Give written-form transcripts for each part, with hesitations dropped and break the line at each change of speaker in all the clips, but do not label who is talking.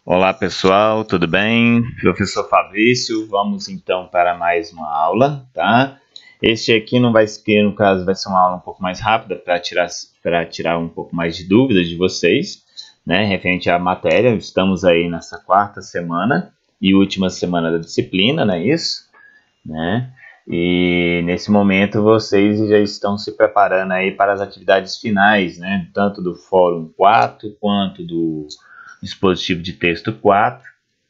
Olá pessoal, tudo bem? Professor Fabrício, vamos então para mais uma aula, tá? Este aqui não vai ser, no caso, vai ser uma aula um pouco mais rápida para tirar um pouco mais de dúvidas de vocês, né? Referente à matéria, estamos aí nessa quarta semana e última semana da disciplina, não é isso? Né? E nesse momento vocês já estão se preparando aí para as atividades finais, né? Tanto do Fórum 4 quanto do dispositivo de texto 4,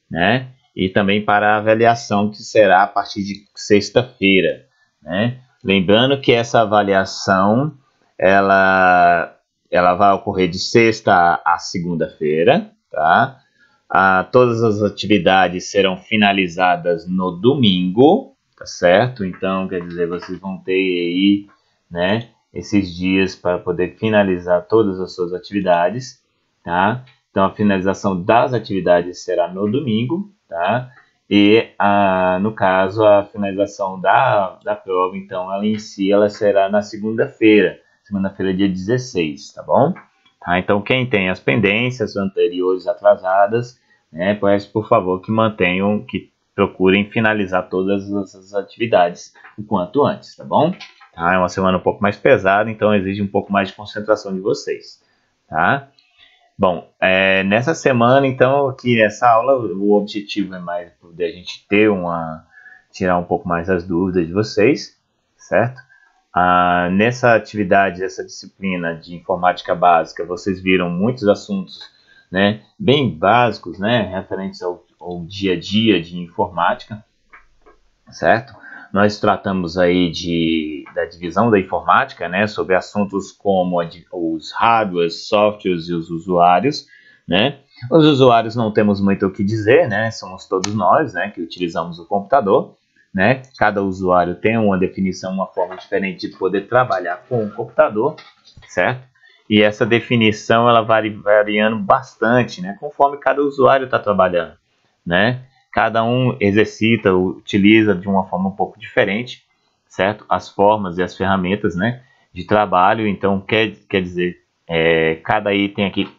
né? E também para a avaliação que será a partir de sexta-feira, né? Lembrando que essa avaliação ela vai ocorrer de sexta a segunda-feira, tá? Todas as atividades serão finalizadas no domingo, tá certo? Então, quer dizer, vocês vão ter aí, né, esses dias para poder finalizar todas as suas atividades, tá? Então, a finalização das atividades será no domingo, tá? E, no caso, a finalização da prova, então, ela em si, ela será na segunda-feira, dia 16, tá bom? Tá? Então, quem tem as pendências anteriores atrasadas, né, por favor, que mantenham, que procurem finalizar todas as atividades o quanto antes, tá bom? Tá? É uma semana um pouco mais pesada, então exige um pouco mais de concentração de vocês, tá? Bom, nessa semana, então, aqui nessa aula, o objetivo é mais poder a gente tirar um pouco mais as dúvidas de vocês, certo? Nessa atividade, essa disciplina de informática básica, vocês viram muitos assuntos, né, bem básicos, né, referentes ao dia a dia de informática, certo? Nós tratamos aí da divisão da informática, né, sobre assuntos como os hardwares, softwares e os usuários, né? Os usuários não temos muito o que dizer, né? Somos todos nós, né, que utilizamos o computador, né? Cada usuário tem uma definição, uma forma diferente de poder trabalhar com o computador, certo? E essa definição ela vai variando bastante, né, conforme cada usuário está trabalhando, né? Cada um exercita, utiliza de uma forma um pouco diferente, certo? As formas e as ferramentas, né, de trabalho. Então, quer dizer, cada item aqui,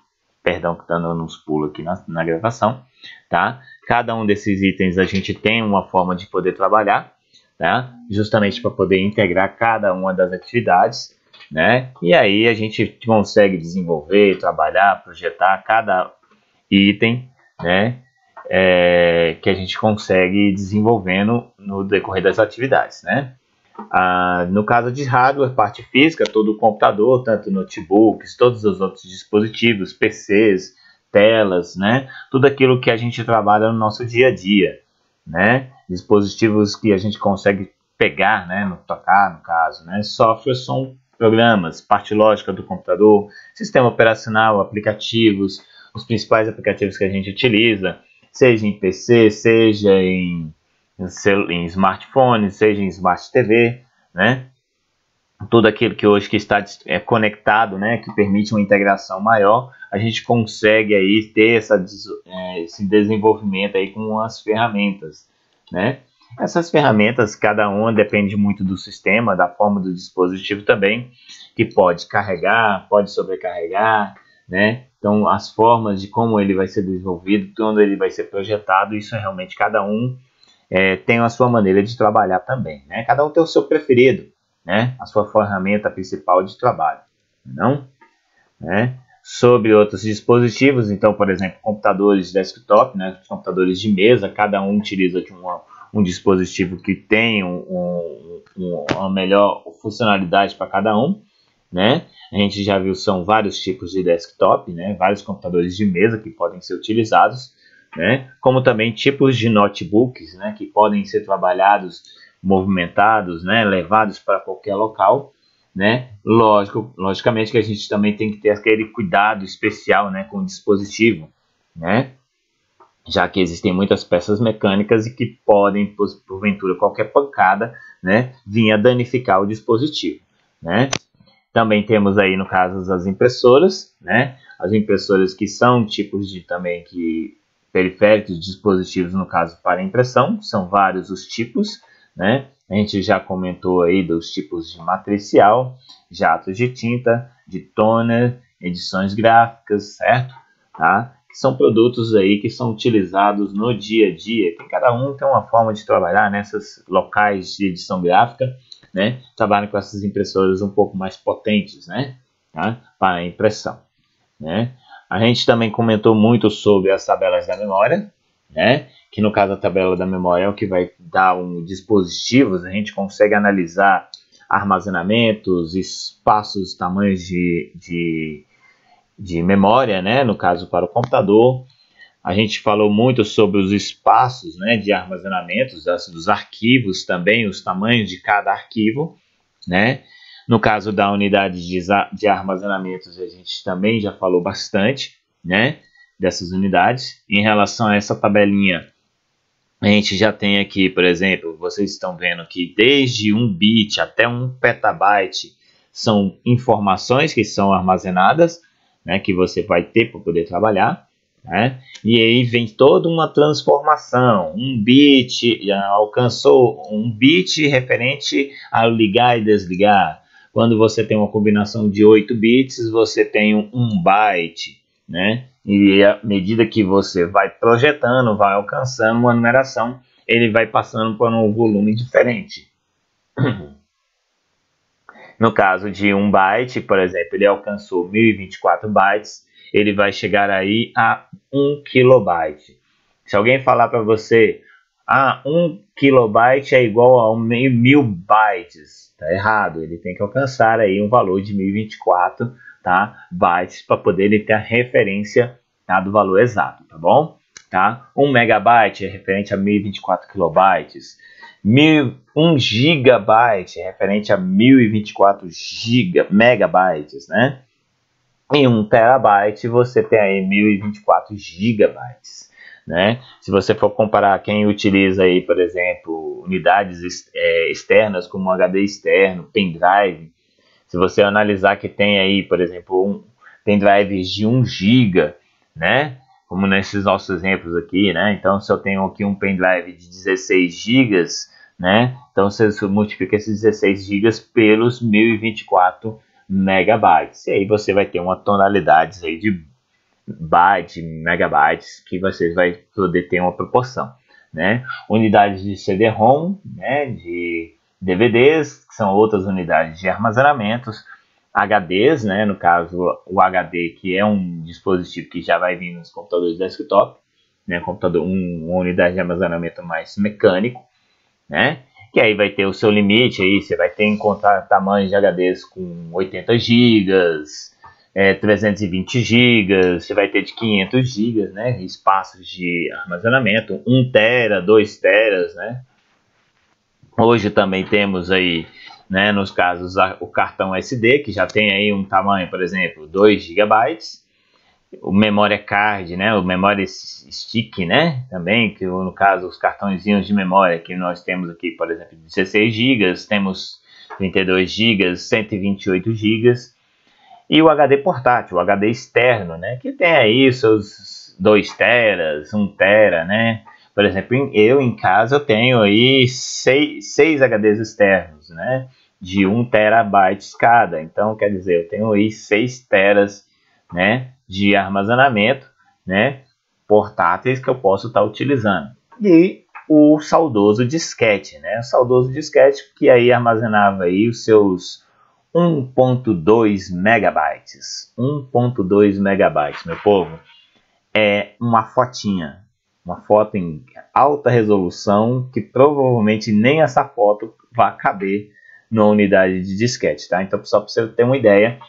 perdão que está dando uns pulos aqui na gravação, tá? Cada um desses itens a gente tem uma forma de poder trabalhar, tá? Justamente para poder integrar cada uma das atividades, né? E aí a gente consegue desenvolver, trabalhar, projetar cada item, né? Que a gente consegue desenvolvendo no decorrer das atividades, né? No caso de hardware, parte física, todo o computador, tanto notebooks, todos os outros dispositivos, PCs, telas, né? Tudo aquilo que a gente trabalha no nosso dia a dia, né? Dispositivos que a gente consegue pegar, né? Tocar, no caso, né? Softwares são programas, parte lógica do computador, sistema operacional, aplicativos, os principais aplicativos que a gente utiliza, seja em PC, seja em smartphone, seja em Smart TV, né? Tudo aquilo que hoje está conectado, né, que permite uma integração maior, a gente consegue aí ter esse desenvolvimento aí com as ferramentas, né? Essas ferramentas, cada uma depende muito do sistema, da forma do dispositivo também, que pode carregar, pode sobrecarregar, né? Então, as formas de como ele vai ser desenvolvido, quando ele vai ser projetado, isso é realmente cada um tem a sua maneira de trabalhar também, né? Cada um tem o seu preferido, né? A sua ferramenta principal de trabalho, não? Né? Sobre outros dispositivos, então, por exemplo, computadores de desktop, né? Computadores de mesa, cada um utiliza de um dispositivo que tem uma melhor funcionalidade para cada um, né? A gente já viu, são vários tipos de desktop, né? Vários computadores de mesa que podem ser utilizados, né? Como também tipos de notebooks, né? Que podem ser trabalhados, movimentados, né? Levados para qualquer local, né? Logicamente que a gente também tem que ter aquele cuidado especial, né? Com o dispositivo, né? Já que existem muitas peças mecânicas e que podem, porventura, qualquer pancada, né? Vir a danificar o dispositivo, né? Também temos aí, no caso, as impressoras, né? As impressoras que são tipos de também periféricos, dispositivos, no caso, para impressão. São vários os tipos, né? A gente já comentou aí dos tipos de matricial, jatos de tinta, de toner, edições gráficas, certo? Tá? que são produtos aí que são utilizados no dia a dia, que cada um tem uma forma de trabalhar nessas locais de edição gráfica, né? Trabalham com essas impressoras um pouco mais potentes, né? Tá? Para a impressão, né? A gente também comentou muito sobre as tabelas da memória, né? Que no caso a tabela da memória é o que vai dar dispositivos, a gente consegue analisar armazenamentos, espaços, tamanhos de memória, né? No caso para o computador. A gente falou muito sobre os espaços, né, de armazenamentos, dos arquivos também, os tamanhos de cada arquivo, né? No caso da unidade de armazenamentos, a gente também já falou bastante, né, dessas unidades. Em relação a essa tabelinha, a gente já tem aqui, por exemplo, vocês estão vendo que desde 1 bit até 1 petabyte são informações que são armazenadas, né, que você vai ter para poder trabalhar, né? E aí vem toda uma transformação. 1 bit já alcançou 1 bit referente ao ligar e desligar. Quando você tem uma combinação de 8 bits, você tem 1 byte, né? E à medida que você vai projetando, vai alcançando uma numeração, ele vai passando por um volume diferente. No caso de 1 byte, por exemplo, ele alcançou 1024 bytes, ele vai chegar aí a 1 kilobyte. Se alguém falar para você, 1 kilobyte é igual a 1000 bytes, tá errado. Ele tem que alcançar aí um valor de 1024, tá, bytes para poder ele ter a referência, tá, do valor exato, tá bom? Tá? 1 megabyte é referente a 1024 kilobytes. 1 gigabyte é referente a 1024 megabytes, né? Em 1 terabyte você tem aí 1024 gigabytes, né? Se você for comparar quem utiliza aí, por exemplo, unidades externas como HD externo, pendrive, se você analisar que tem aí, por exemplo, pendrives de 1 GB, né? Como nesses nossos exemplos aqui, né? Então, se eu tenho aqui um pendrive de 16 GB, né? Então, você multiplica esses 16 GB pelos 1024 megabytes. E aí você vai ter uma tonalidade aí de bytes, megabytes, que você vai poder ter uma proporção, né? Unidades de CD-ROM, né? De DVDs, que são outras unidades de armazenamentos. HDs, né? No caso, o HD, que é um dispositivo que já vai vir nos computadores desktop, né? Computador, uma unidade de armazenamento mais mecânico, né? Que aí vai ter o seu limite, aí você vai ter que encontrar tamanhos de HDs com 80 GB, 320 GB, você vai ter de 500 GB, né? Espaços de armazenamento, 1 tera, 2 teras, né? Hoje também temos aí, né, nos casos, o cartão SD, que já tem aí um tamanho, por exemplo, 2 GB. O memória card, né, o memória stick, né, também, que no caso os cartõezinhos de memória que nós temos aqui, por exemplo, 16 GB, temos 32 GB, 128 GB. E o HD portátil, o HD externo, né, que tem aí seus 2 teras, 1 tera, né. Por exemplo, eu em casa eu tenho aí 6 HDs externos, né, de 1 terabyte cada. Então, quer dizer, eu tenho aí 6 teras, né, de armazenamento, né, portáteis que eu posso estar utilizando. E o saudoso disquete, né, o saudoso disquete que aí armazenava aí os seus 1.2 megabytes. 1.2 megabytes, meu povo, é uma fotinha. Uma foto em alta resolução que provavelmente nem essa foto vai caber numa unidade de disquete, tá? Então, só para você ter uma ideia,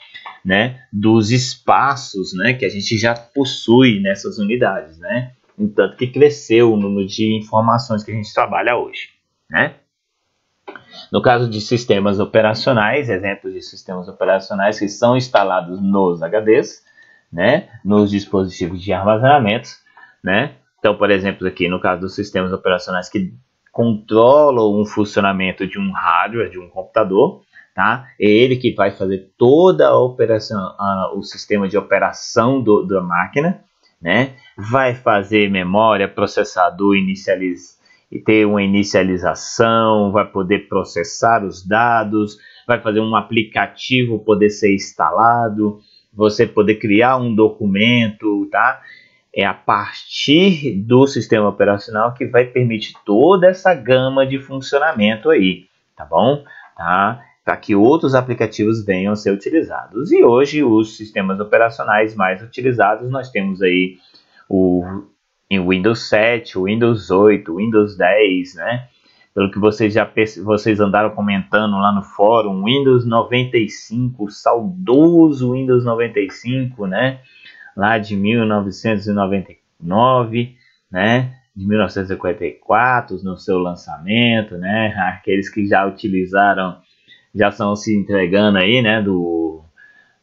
né, dos espaços, né, que a gente já possui nessas unidades, né? Tanto que cresceu o número de informações que a gente trabalha hoje, né? No caso de sistemas operacionais, exemplos de sistemas operacionais que são instalados nos HDs, né, nos dispositivos de armazenamento, né? Então, por exemplo, aqui no caso dos sistemas operacionais que controlam o funcionamento de um hardware, de um computador, tá? É ele que vai fazer toda a operação, o sistema de operação da máquina, né? Vai fazer memória, processador, e ter uma inicialização, vai poder processar os dados, vai fazer um aplicativo poder ser instalado, você poder criar um documento, tá? é a partir do sistema operacional que vai permitir toda essa gama de funcionamento aí, tá bom? Tá? Para que outros aplicativos venham a ser utilizados. E hoje os sistemas operacionais mais utilizados nós temos aí o Windows 7, o Windows 8, o Windows 10, né? Pelo que vocês andaram comentando lá no fórum, Windows 95, saudoso Windows 95, né? Lá de 1999, né? De 1954, no seu lançamento, né? Aqueles que já utilizaram, já estão se entregando aí, né?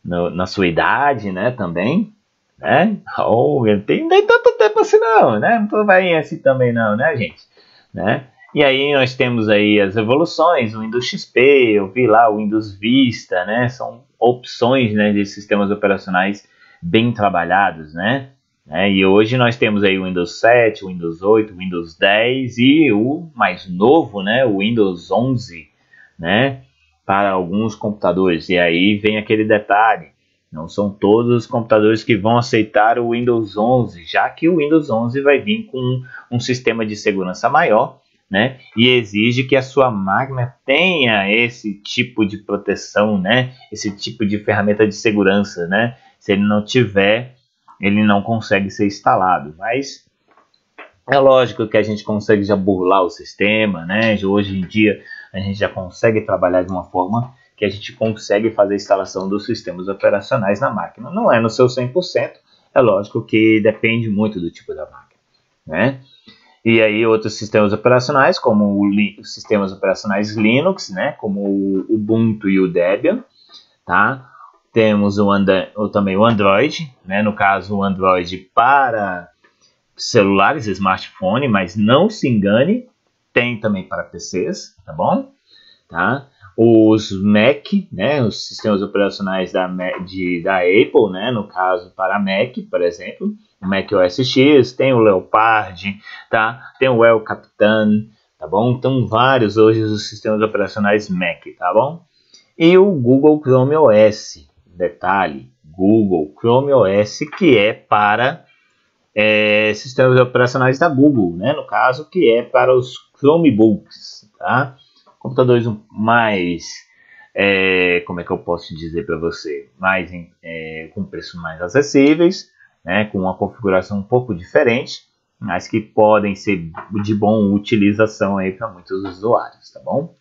Na sua idade, né? Também, né? Oh, não tem tanto tempo assim não, né? Não vai assim também não, né, gente? Né? E aí nós temos aí as evoluções, o Windows XP, eu vi lá o Windows Vista, né? São opções, né, de sistemas operacionais bem trabalhados, né? E hoje nós temos aí o Windows 7, o Windows 8, o Windows 10 e o mais novo, né, o Windows 11, né, para alguns computadores. E aí vem aquele detalhe, não são todos os computadores que vão aceitar o Windows 11, já que o Windows 11 vai vir com um sistema de segurança maior, né, e exige que a sua máquina tenha esse tipo de proteção, né, esse tipo de ferramenta de segurança, né. Se ele não tiver, ele não consegue ser instalado. Mas é lógico que a gente consegue já burlar o sistema, né? Hoje em dia a gente já consegue trabalhar de uma forma que a gente consegue fazer a instalação dos sistemas operacionais na máquina. Não é no seu 100%, é lógico que depende muito do tipo da máquina, né? E aí outros sistemas operacionais, como os sistemas operacionais Linux, né? Como o Ubuntu e o Debian, tá? Temos também o Android, né? No caso o Android para celulares, smartphone, mas não se engane, tem também para PCs, tá bom? Tá? Os Mac, né? Os sistemas operacionais da Apple, né? No caso para Mac, por exemplo, o Mac OS X, tem o Leopard, tá? Tem o El Capitan, tá bom? Então vários hoje os sistemas operacionais Mac, tá bom? E o Google Chrome OS, detalhe, Google Chrome OS, que é para sistemas operacionais da Google, né? No caso, que é para os Chromebooks, tá? Computadores mais, como é que eu posso dizer para você, mais com preços mais acessíveis, né? Com uma configuração um pouco diferente, mas que podem ser de boa utilização aí para muitos usuários, tá bom?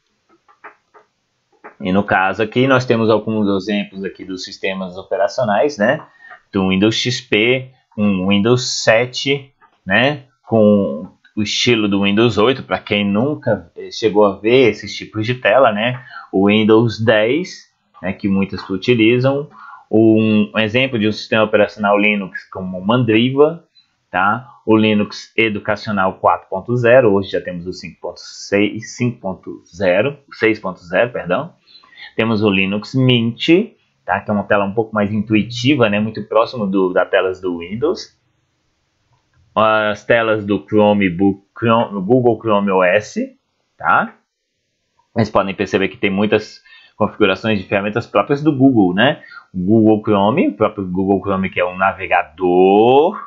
E no caso aqui nós temos alguns exemplos aqui dos sistemas operacionais, né? Do Windows XP, um Windows 7, né? Com o estilo do Windows 8, para quem nunca chegou a ver esses tipos de tela, né? O Windows 10, né? Que muitas utilizam. Um exemplo de um sistema operacional Linux como o Mandriva, tá? O Linux Educacional 4.0, hoje já temos o 6.0, perdão. Temos o Linux Mint, tá? Que é uma tela um pouco mais intuitiva, né? Muito próximo das telas do Windows. As telas do Google Chrome OS, tá? Vocês podem perceber que tem muitas configurações de ferramentas próprias do Google, né? O Google Chrome, o próprio Google Chrome, que é um navegador.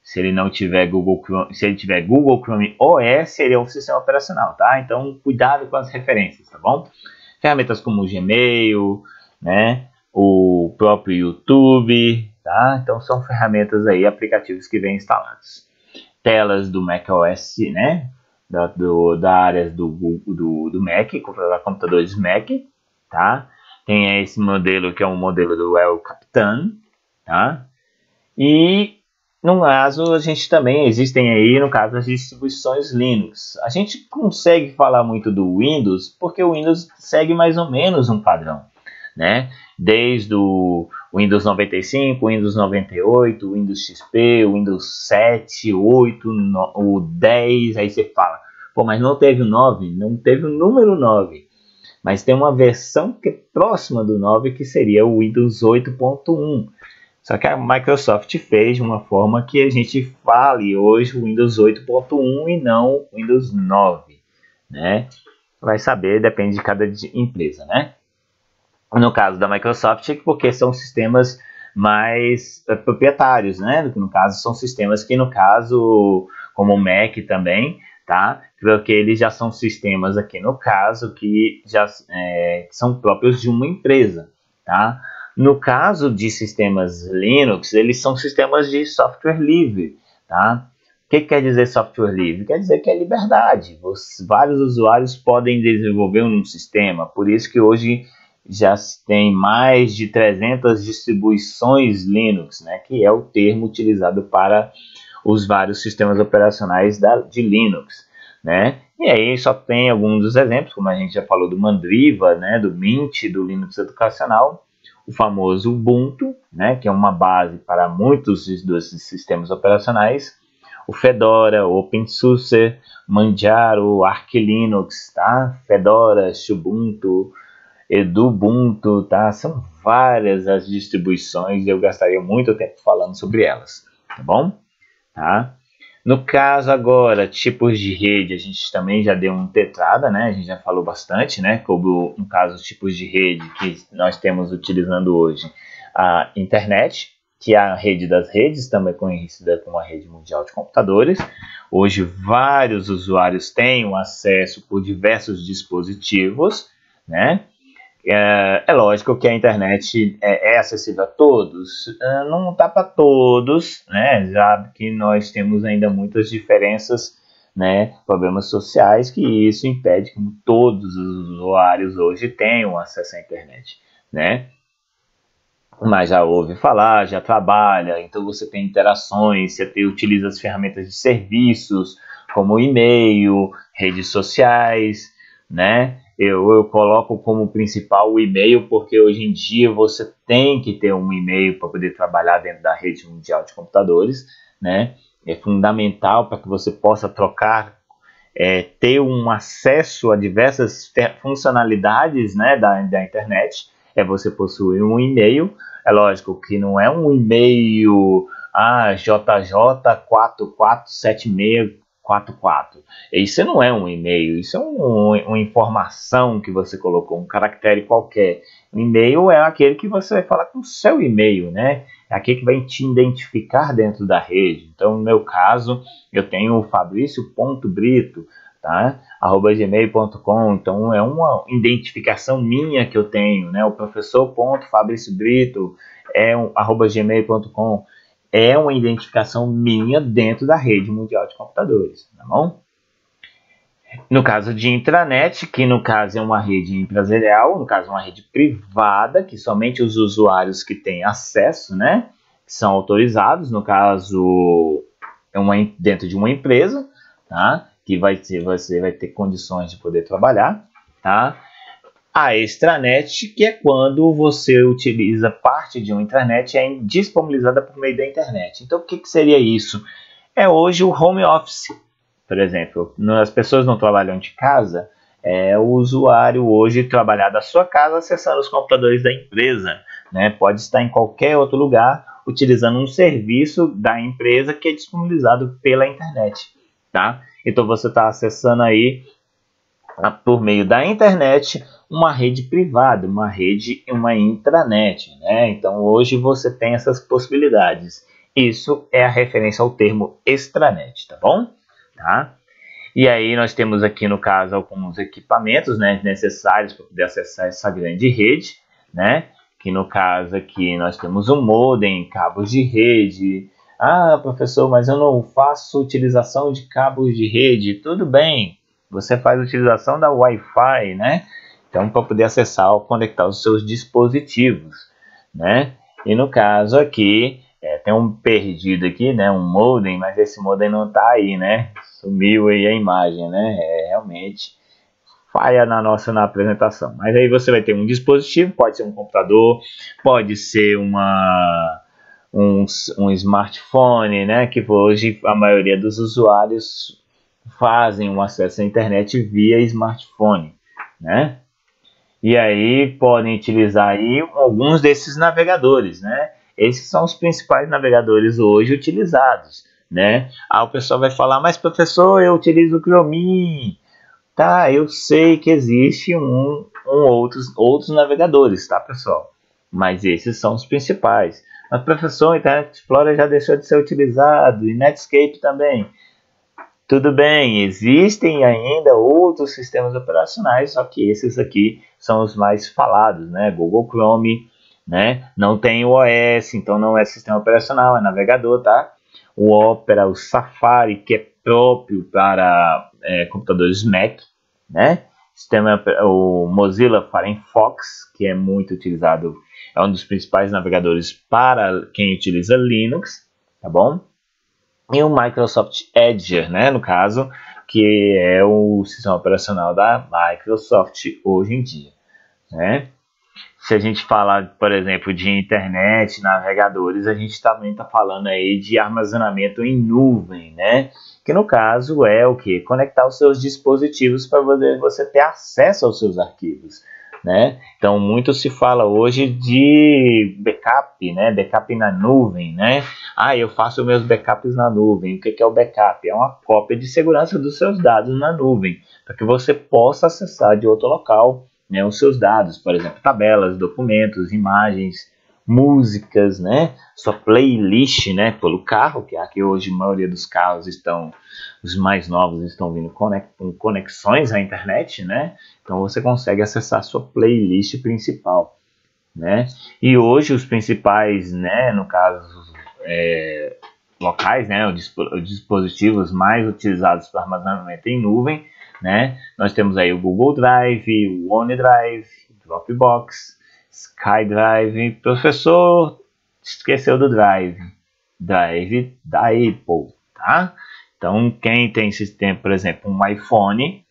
Se ele não tiver Google Chrome, se ele tiver Google Chrome OS, ele é um sistema operacional, tá? Então, cuidado com as referências, tá bom? Ferramentas como o Gmail, né? O próprio YouTube, tá? Então são ferramentas aí, aplicativos que vêm instalados. Telas do macOS, né? Da área do Mac, computadores Mac, tá? Tem esse modelo que é um modelo do El Capitan, tá? E no caso, a gente também existem aí, no caso, as distribuições Linux. A gente consegue falar muito do Windows, porque o Windows segue mais ou menos um padrão, né? Desde o Windows 95, Windows 98, o Windows XP, o Windows 7, 8, o 10, aí você fala, pô, mas não teve o 9? Não teve o número 9. Mas tem uma versão que é próxima do 9, que seria o Windows 8.1. Só que a Microsoft fez de uma forma que a gente fale hoje o Windows 8.1 e não o Windows 9, né? Vai saber, depende de cada empresa, né? No caso da Microsoft, porque são sistemas mais proprietários, né? No caso, são sistemas que, no caso, como o Mac também, tá? Porque eles já são sistemas aqui, no caso, que já são próprios de uma empresa, tá? No caso de sistemas Linux, eles são sistemas de software livre, tá? O que quer dizer software livre? Quer dizer que é liberdade. Vários usuários podem desenvolver um sistema, por isso que hoje já tem mais de 300 distribuições Linux, né? Que é o termo utilizado para os vários sistemas operacionais de Linux, né? E aí só tem alguns dos exemplos, como a gente já falou do Mandriva, né? Do Mint, do Linux educacional, o famoso Ubuntu, né? Que é uma base para muitos desses sistemas operacionais, o Fedora, o OpenSUSE, Manjaro, Arch Linux, tá? Fedora, Ubuntu, Edubuntu, tá? São várias as distribuições e eu gastaria muito tempo falando sobre elas, tá bom? Tá? No caso agora, tipos de rede, a gente também já deu uma tetrada, né? A gente já falou bastante, né? Como no caso, tipos de rede que nós temos utilizando hoje. A internet, que é a rede das redes, também conhecida como a rede mundial de computadores. Hoje, vários usuários têm o acesso por diversos dispositivos, né? É lógico que a internet é acessível a todos, não está para todos, né? Já que nós temos ainda muitas diferenças, né? Problemas sociais, que isso impede que todos os usuários hoje tenham acesso à internet, né? Mas já ouve falar, já trabalha, então você tem interações, você utiliza as ferramentas de serviços, como e-mail, redes sociais, né? Eu coloco como principal o e-mail, porque hoje em dia você tem que ter um e-mail para poder trabalhar dentro da rede mundial de computadores, né? É fundamental para que você possa trocar, ter um acesso a diversas funcionalidades, né, da internet, você possuir um e-mail. É lógico que não é um e-mail JJ447644. Isso não é um e-mail, isso é uma informação que você colocou, um caractere qualquer. O e-mail é aquele que você vai falar com o seu e-mail, né? É aquele que vai te identificar dentro da rede. Então, no meu caso, eu tenho o fabricio.brito, tá? @gmail.com. Então, é uma identificação minha que eu tenho, né? O professor.fabriciobrito @gmail.com. É uma identificação minha dentro da rede mundial de computadores, tá bom? No caso de intranet, que no caso é uma rede empresarial, no caso é uma rede privada, que somente os usuários que têm acesso, né, são autorizados, no caso dentro de uma empresa, tá, que você vai ter condições de poder trabalhar, tá? A extranet, que é quando você utiliza parte de uma intranet e é disponibilizada por meio da internet. Então, o que seria isso? É hoje o home office, por exemplo. As pessoas não trabalham de casa, o usuário hoje trabalhar da sua casa acessando os computadores da empresa, né? Pode estar em qualquer outro lugar utilizando um serviço da empresa que é disponibilizado pela internet, tá? Então, você está acessando aí, por meio da internet, uma rede privada, uma intranet, né? Então, hoje você tem essas possibilidades. Isso é a referência ao termo extranet, tá bom? Tá? E aí nós temos aqui, no caso, alguns equipamentos, né, necessários para poder acessar essa grande rede, né? Que no caso aqui nós temos um modem, cabos de rede. Ah, professor, mas eu não faço utilização de cabos de rede. Tudo bem, você faz utilização da Wi-Fi, né? Então, para poder acessar ou conectar os seus dispositivos, né? E no caso aqui, tem um perdido aqui, né? Um modem, mas esse modem não está aí, né? Sumiu aí a imagem, né? Realmente falha na apresentação. Mas aí você vai ter um dispositivo, pode ser um computador, pode ser um smartphone, né? Que hoje a maioria dos usuários fazem um acesso à internet via smartphone, né? E aí podem utilizar aí alguns desses navegadores, né? Esses são os principais navegadores hoje utilizados, né? O pessoal vai falar, mas professor, eu utilizo o Chromium. Tá, eu sei que existe outros navegadores, tá, pessoal? Mas esses são os principais. Mas, professor, o Internet Explorer já deixou de ser utilizado, e Netscape também. Tudo bem, existem ainda outros sistemas operacionais, só que esses aqui são os mais falados, né? Google Chrome, né? Não tem o OS, então não é sistema operacional, é navegador, tá? O Opera, o Safari, que é próprio para computadores Mac, né? O Mozilla Firefox, que é muito utilizado, é um dos principais navegadores para quem utiliza Linux, tá bom? E o Microsoft Edge, né, no caso, que é o sistema operacional da Microsoft hoje em dia, né? Se a gente falar, por exemplo, de internet, navegadores, a gente também está falando aí de armazenamento em nuvem, né? Que no caso é o que? Conectar os seus dispositivos para você ter acesso aos seus arquivos, né? Então, muito se fala hoje de backup, né? Backup na nuvem, né? Ah, eu faço meus backups na nuvem. O que é o backup? É uma cópia de segurança dos seus dados na nuvem, para que você possa acessar de outro local, né, os seus dados, por exemplo, tabelas, documentos, imagens, músicas, né, sua playlist, né, pelo carro, que aqui hoje a maioria dos carros estão, os mais novos estão vindo com conexões à internet, né, então você consegue acessar a sua playlist principal, né, e hoje os principais, né, no caso, locais, né, os dispositivos mais utilizados para armazenamento em nuvem, né? Nós temos aí o Google Drive, o OneDrive, Dropbox, SkyDrive. Professor, esqueceu do Drive. Drive da Apple, tá? Então, quem tem sistema, por exemplo, um iPhone,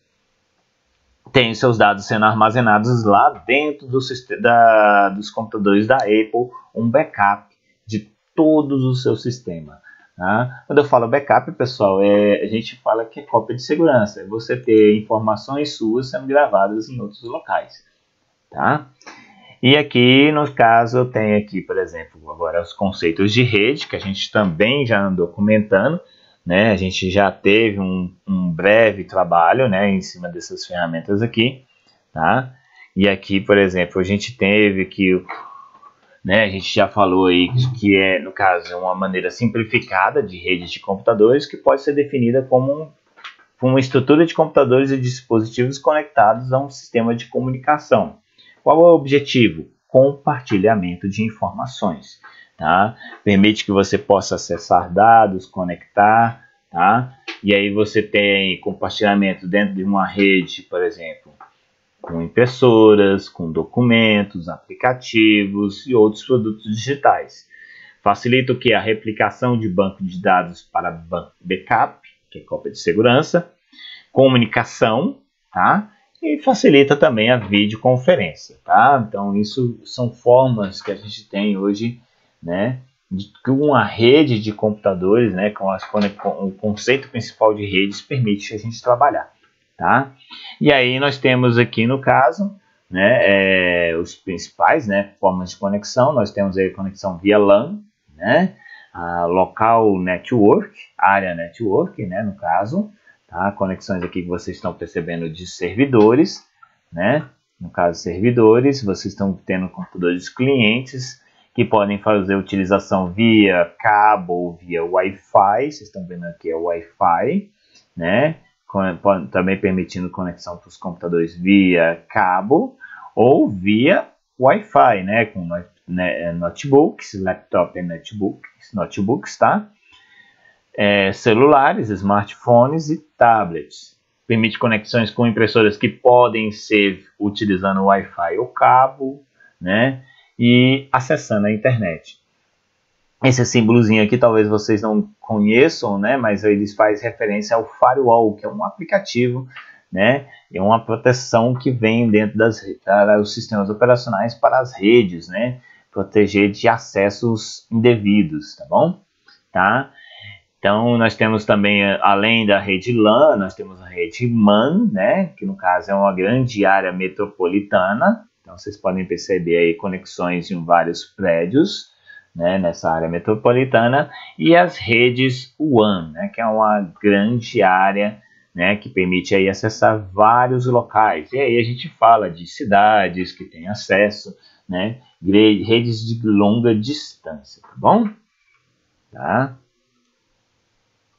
tem seus dados sendo armazenados lá dentro dos computadores da Apple, um backup de todos os seus sistemas. Tá? Quando eu falo backup, pessoal, a gente fala que é cópia de segurança. É você ter informações suas sendo gravadas em outros locais. Tá? E aqui, no caso, eu tenho aqui, por exemplo, agora os conceitos de rede, que a gente também já andou comentando. Né? A gente já teve um breve trabalho, né, em cima dessas ferramentas aqui. Tá? E aqui, por exemplo, a gente teve que... Né, a gente já falou aí que é, no caso, uma maneira simplificada de rede de computadores que pode ser definida como uma estrutura de computadores e dispositivos conectados a um sistema de comunicação. Qual é o objetivo? Compartilhamento de informações. Tá? Permite que você possa acessar dados, conectar, tá? E aí você tem compartilhamento dentro de uma rede, por exemplo, com impressoras, com documentos, aplicativos e outros produtos digitais. Facilita o que? A replicação de banco de dados para backup, que é cópia de segurança, comunicação, tá? E facilita também a videoconferência, tá? Então, isso são formas que a gente tem hoje, né? De uma rede de computadores, né? Com o conceito principal de redes permite a gente trabalhar. Tá? E aí nós temos aqui no caso, né, os principais, né, formas de conexão. Nós temos aí conexão via LAN, né, a local network, área network, né, no caso, tá? Conexões aqui que vocês estão percebendo de servidores, né, no caso servidores, vocês estão tendo computadores clientes que podem fazer utilização via cabo, via Wi-Fi. Vocês estão vendo aqui é o Wi-Fi, né? Também permitindo conexão para os computadores via cabo ou via Wi-Fi, né, com notebooks, laptop e notebooks, tá? Celulares, smartphones e tablets. Permite conexões com impressoras que podem ser utilizando Wi-Fi ou cabo, né, e acessando a internet. Esse símbolozinho aqui talvez vocês não conheçam, né? Mas eles faz referência ao Firewall, que é um aplicativo, né? É uma proteção que vem dentro dos sistemas operacionais para as redes, né? Proteger de acessos indevidos, tá bom? Tá? Então, nós temos também, além da rede LAN, nós temos a rede MAN, né? Que no caso é uma grande área metropolitana. Então, vocês podem perceber aí conexões em vários prédios, né, nessa área metropolitana, e as redes WAN, né, que é uma grande área, né, que permite aí acessar vários locais. E aí a gente fala de cidades que têm acesso, né? Redes de longa distância, tá bom? Tá?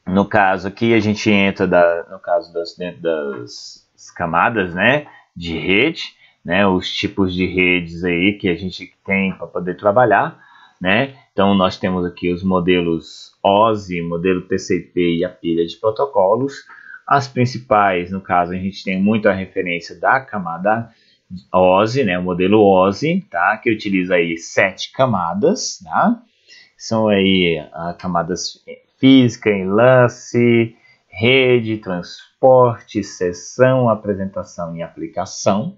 No caso aqui a gente entra no caso dentro das camadas, né, de rede, né, os tipos de redes aí que a gente tem para poder trabalhar, né? Então nós temos aqui os modelos OSI, modelo TCP e a pilha de protocolos. As principais, no caso, a gente tem muito a referência da camada OSI, né, o modelo OSI, tá, que utiliza aí 7 camadas, tá? São aí camadas física, enlace, rede, transporte, sessão, apresentação e aplicação,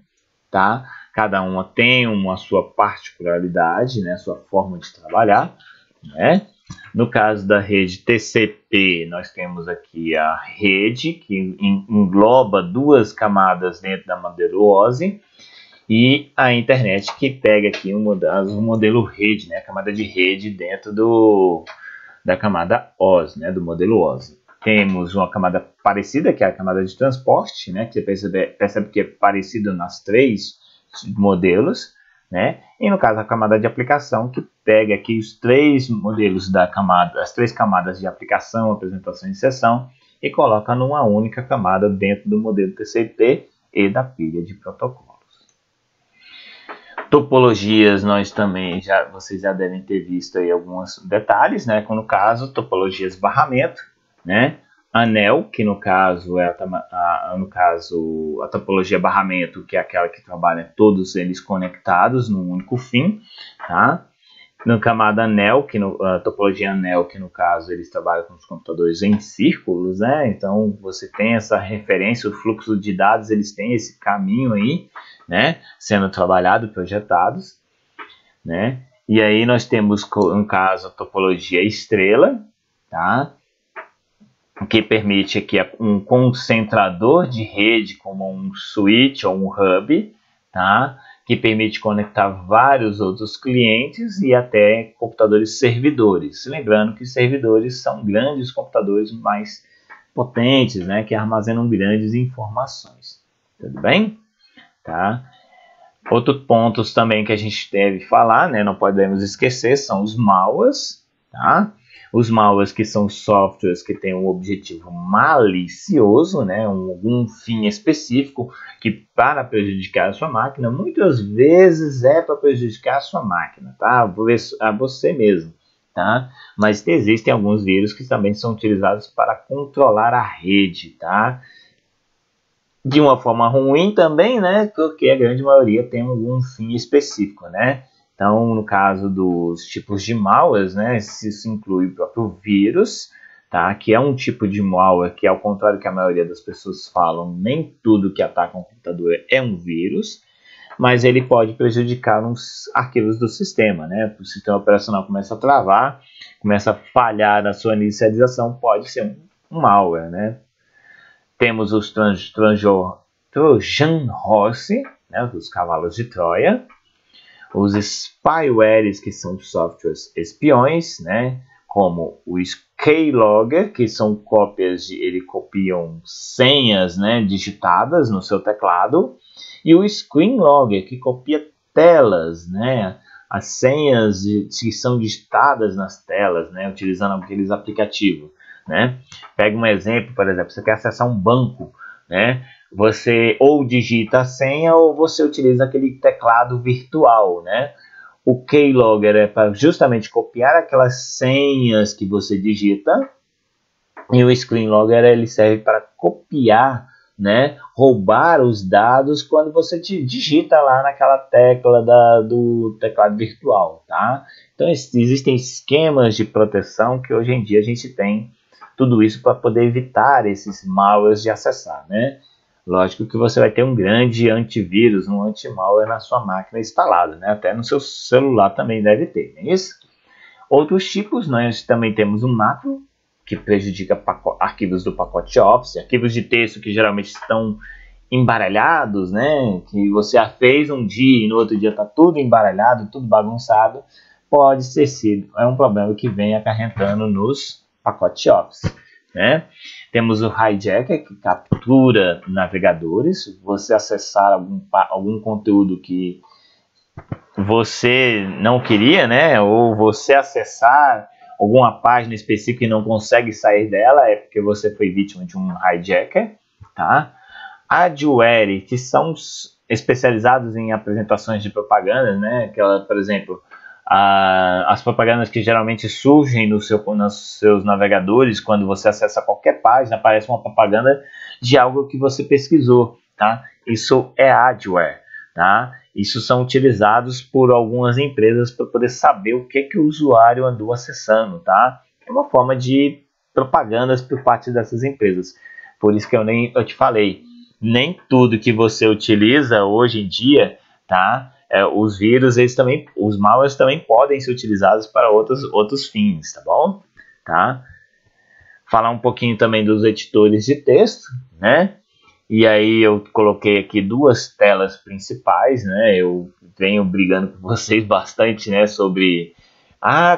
tá? Cada uma tem uma sua particularidade, né, sua forma de trabalhar, né? No caso da rede TCP, nós temos aqui a rede, que engloba 2 camadas dentro da modelo OSI, e a internet, que pega aqui o modelo rede, né, a camada de rede dentro da camada OSI, né, do modelo OSI. Temos uma camada parecida, que é a camada de transporte, né, que você percebe que é parecido nas 3 modelos, né, e no caso a camada de aplicação, que pega aqui os 3 modelos da camada, as 3 camadas de aplicação, apresentação e sessão, e coloca numa única camada dentro do modelo TCP e da pilha de protocolos. Topologias, vocês já devem ter visto aí alguns detalhes, né? Como no caso, topologias barramento, né? Anel, que no caso é a topologia barramento, que é aquela que trabalha todos eles conectados num único fim, tá? Na camada anel, a topologia anel, que no caso eles trabalham com os computadores em círculos, né? Então você tem essa referência, o fluxo de dados, eles têm esse caminho aí, né? Sendo trabalhado, projetados, né? E aí nós temos, no caso, a topologia estrela, tá? Que permite aqui um concentrador de rede, como um switch ou um hub, tá? Que permite conectar vários outros clientes e até computadores servidores. Lembrando que servidores são grandes computadores mais potentes, né, que armazenam grandes informações. Tudo bem? Tá? Outros pontos também que a gente deve falar, né, não podemos esquecer, são os malwares. Tá? Os malwares, que são softwares que têm um objetivo malicioso, né, algum fim específico, que para prejudicar a sua máquina, muitas vezes é para prejudicar a sua máquina, tá? A você mesmo, tá? Mas existem alguns vírus que também são utilizados para controlar a rede, tá? De uma forma ruim também, né? Porque a grande maioria tem algum fim específico, né? Então, no caso dos tipos de malwares, né, isso inclui o próprio vírus, tá, que é um tipo de malware que, ao contrário do que a maioria das pessoas falam, nem tudo que ataca um computador é um vírus, mas ele pode prejudicar os arquivos do sistema, né? O sistema operacional começa a travar, começa a falhar na sua inicialização, pode ser um malware, né? Temos os Trojan Horse, né, os cavalos de Troia. Os spywares, que são softwares espiões, né, como o Keylogger, que são cópias ele copiam senhas, né, digitadas no seu teclado, e o Screenlogger, que copia telas, né, as senhas que são digitadas nas telas, né, utilizando aqueles aplicativos, né. Pega um exemplo, por exemplo, você quer acessar um banco, né, você ou digita a senha ou você utiliza aquele teclado virtual, né? O Keylogger é para justamente copiar aquelas senhas que você digita, e o Screenlogger ele serve para copiar, né? Roubar os dados quando você digita lá naquela tecla do teclado virtual, tá? Então existem esquemas de proteção que hoje em dia a gente tem tudo isso para poder evitar esses malwares de acessar, né? Lógico que você vai ter um grande antivírus, um anti-malware na sua máquina instalado, né? Até no seu celular também deve ter, não é isso? Outros tipos, nós também temos um macro, que prejudica arquivos do pacote Office, arquivos de texto que geralmente estão embaralhados, né? Que você fez um dia e no outro dia está tudo embaralhado, tudo bagunçado, pode ser é um problema que vem acarretando nos pacotes Office, né? Temos o hijacker, que captura navegadores. Você acessar algum conteúdo que você não queria, né? Ou você acessar alguma página específica e não consegue sair dela, é porque você foi vítima de um hijacker, tá? Adware, que são especializados em apresentações de propagandas, né? Aquela, por exemplo, as propagandas que geralmente surgem nos seus navegadores, quando você acessa qualquer página, aparece uma propaganda de algo que você pesquisou, tá? Isso é adware, tá? Isso são utilizados por algumas empresas para poder saber o que o usuário andou acessando, tá? É uma forma de propagandas por parte dessas empresas. Por isso que eu te falei, nem tudo que você utiliza hoje em dia, tá? Os vírus, os malwares também podem ser utilizados para outros fins, tá bom? Tá? Falar um pouquinho também dos editores de texto, né? E aí eu coloquei aqui duas telas principais, né? Eu venho brigando com vocês bastante, né? Sobre,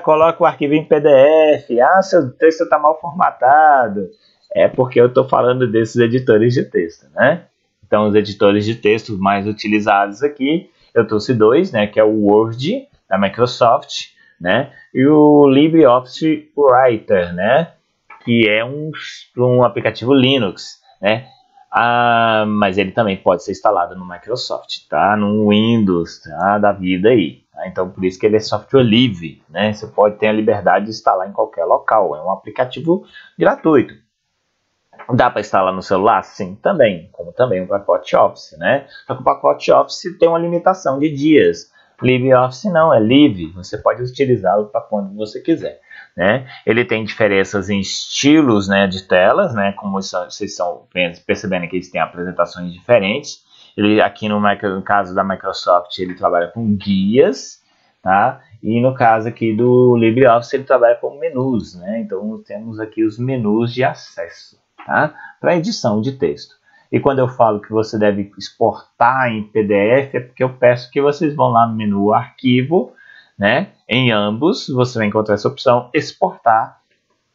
coloca o arquivo em PDF, seu texto está mal formatado. É porque eu estou falando desses editores de texto, né? Então, os editores de texto mais utilizados aqui, eu trouxe dois, né? Que é o Word, da Microsoft, né? E o LibreOffice Writer, né? Que é um aplicativo Linux, né? Mas ele também pode ser instalado no Microsoft, tá? No Windows, tá? Da vida aí. Tá? Então, por isso que ele é software livre, né? Você pode ter a liberdade de instalar em qualquer local. É um aplicativo gratuito. Dá para instalar no celular? Sim, também. Como também o pacote Office, né? Só que o pacote Office tem uma limitação de dias. LibreOffice não, é livre. Você pode utilizá-lo para quando você quiser. Né? Ele tem diferenças em estilos, né, de telas, né, como vocês estão percebendo que eles têm apresentações diferentes. Ele, aqui no caso da Microsoft, ele trabalha com guias, tá? E no caso aqui do LibreOffice, ele trabalha com menus, né? Então temos aqui os menus de acesso, tá? Para edição de texto. E quando eu falo que você deve exportar em PDF, é porque eu peço que vocês vão lá no menu Arquivo, né? Em ambos, você vai encontrar essa opção exportar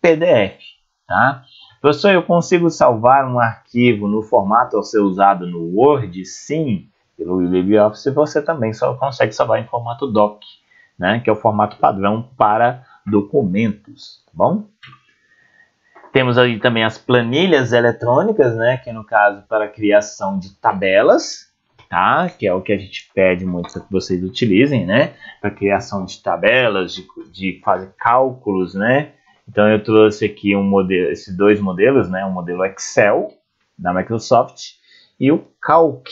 PDF, tá? Professor, eu consigo salvar um arquivo no formato a ser usado no Word? Sim, pelo LibreOffice você também só consegue salvar em formato doc, né? Que é o formato padrão para documentos, tá bom? Temos aí também as planilhas eletrônicas, né? Que no caso para a criação de tabelas, tá? Que é o que a gente pede muito para que vocês utilizem, né? Para criação de tabelas, de fazer cálculos, né? Então eu trouxe aqui esses dois modelos, né? O modelo Excel da Microsoft e o Calc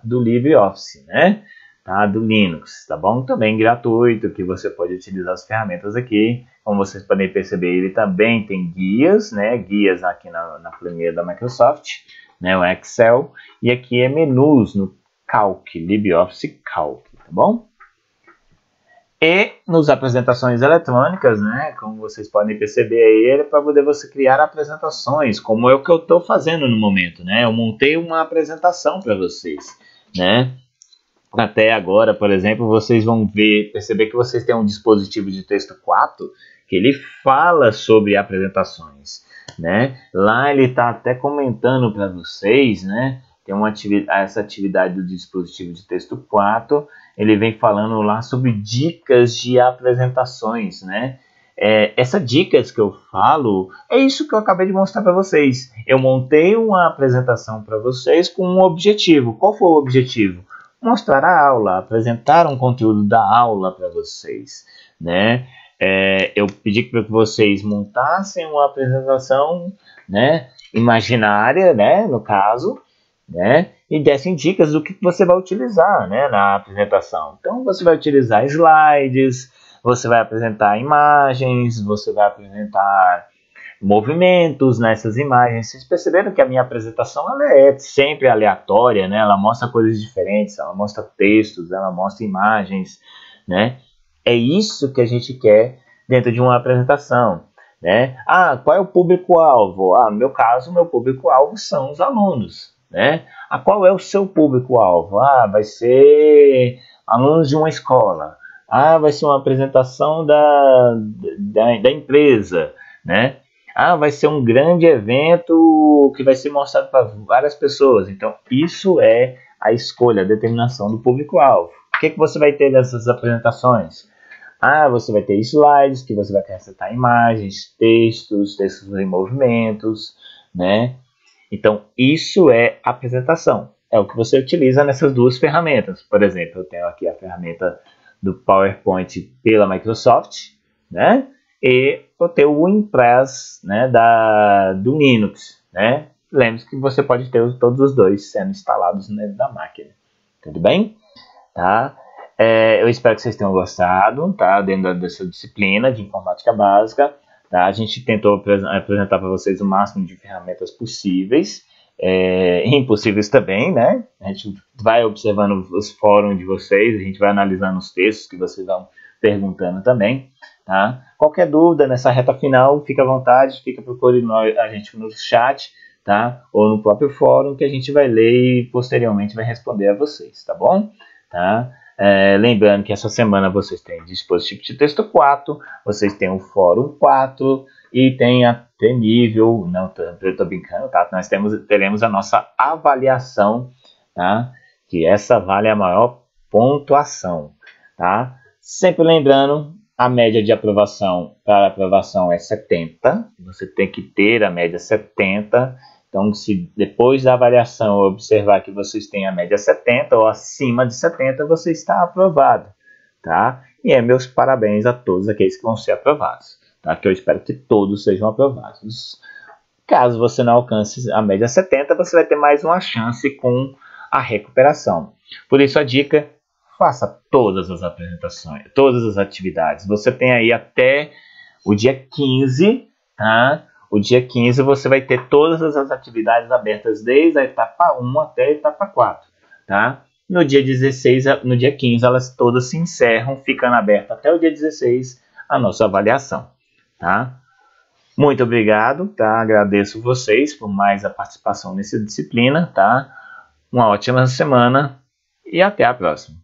do LibreOffice, né? Tá? Do Linux, tá bom? Também gratuito, que você pode utilizar as ferramentas aqui. Como vocês podem perceber, ele também tem guias, né? Guias aqui na planilha da Microsoft, né? O Excel. E aqui é menus no Calc, LibreOffice Calc, tá bom? E nas apresentações eletrônicas, né, como vocês podem perceber aí, ele é para poder você criar apresentações, como é o que eu estou fazendo no momento, né? Eu montei uma apresentação para vocês, né? Até agora, por exemplo, vocês vão perceber que vocês têm um dispositivo de texto 4 que ele fala sobre apresentações, né? Lá ele está até comentando para vocês, né? Tem essa atividade do dispositivo de texto 4, ele vem falando lá sobre dicas de apresentações, né? Essas dicas que eu falo, é isso que eu acabei de mostrar para vocês. Eu montei uma apresentação para vocês com um objetivo. Qual foi o objetivo? Mostrar a aula, apresentar um conteúdo da aula para vocês, né? Eu pedi para que vocês montassem uma apresentação, né, imaginária, né, no caso, né, e dessem dicas do que você vai utilizar, né, na apresentação. Então, você vai utilizar slides, você vai apresentar imagens, você vai apresentar movimentos nessas imagens. Vocês perceberam que a minha apresentação ela é sempre aleatória, né? Ela mostra coisas diferentes, ela mostra textos, ela mostra imagens, né? É isso que a gente quer dentro de uma apresentação, né? Qual é o público-alvo? No meu caso, o meu público-alvo são os alunos, né? Qual é o seu público-alvo? Vai ser alunos de uma escola. Vai ser uma apresentação da empresa, né? Vai ser um grande evento que vai ser mostrado para várias pessoas. Então, isso é a escolha, a determinação do público-alvo. que você vai ter nessas apresentações? Você vai ter slides, que você vai acrescentar imagens, textos em movimentos, né? Então, isso é apresentação. É o que você utiliza nessas duas ferramentas. Por exemplo, eu tenho aqui a ferramenta do PowerPoint pela Microsoft, né? E eu tenho o Impress, né, do Linux, né? Lembre-se que você pode ter todos os dois sendo instalados dentro da máquina. Tudo bem? Tá? Eu espero que vocês tenham gostado, tá? Dentro dessa disciplina de informática básica. Tá? A gente tentou apresentar para vocês o máximo de ferramentas possíveis, impossíveis também, né? A gente vai observando os fóruns de vocês, a gente vai analisando os textos que vocês vão perguntando também. Tá? Qualquer dúvida nessa reta final, fica à vontade, procure a gente no chat, tá? Ou no próprio fórum, que a gente vai ler e posteriormente vai responder a vocês, tá bom? Tá? Lembrando que essa semana vocês têm dispositivo de texto 4, vocês têm o fórum 4 e tem até nível, não, eu estou brincando, tá? Nós teremos a nossa avaliação, tá? Que essa vale a maior pontuação, tá? Sempre lembrando, a média de aprovação para aprovação é 70, você tem que ter a média 70. Então, se depois da avaliação eu observar que vocês têm a média 70 ou acima de 70, você está aprovado, tá? E meus parabéns a todos aqueles que vão ser aprovados, tá? Que eu espero que todos sejam aprovados. Caso você não alcance a média 70, você vai ter mais uma chance com a recuperação. Por isso a dica, faça todas as apresentações, todas as atividades. Você tem aí até o dia 15, tá? O dia 15 você vai ter todas as atividades abertas desde a etapa 1 até a etapa 4, tá? No dia 16, no dia 15, elas todas se encerram, ficando aberta até o dia 16 a nossa avaliação, tá? Muito obrigado, tá? Agradeço vocês por mais a participação nessa disciplina, tá? Uma ótima semana e até a próxima.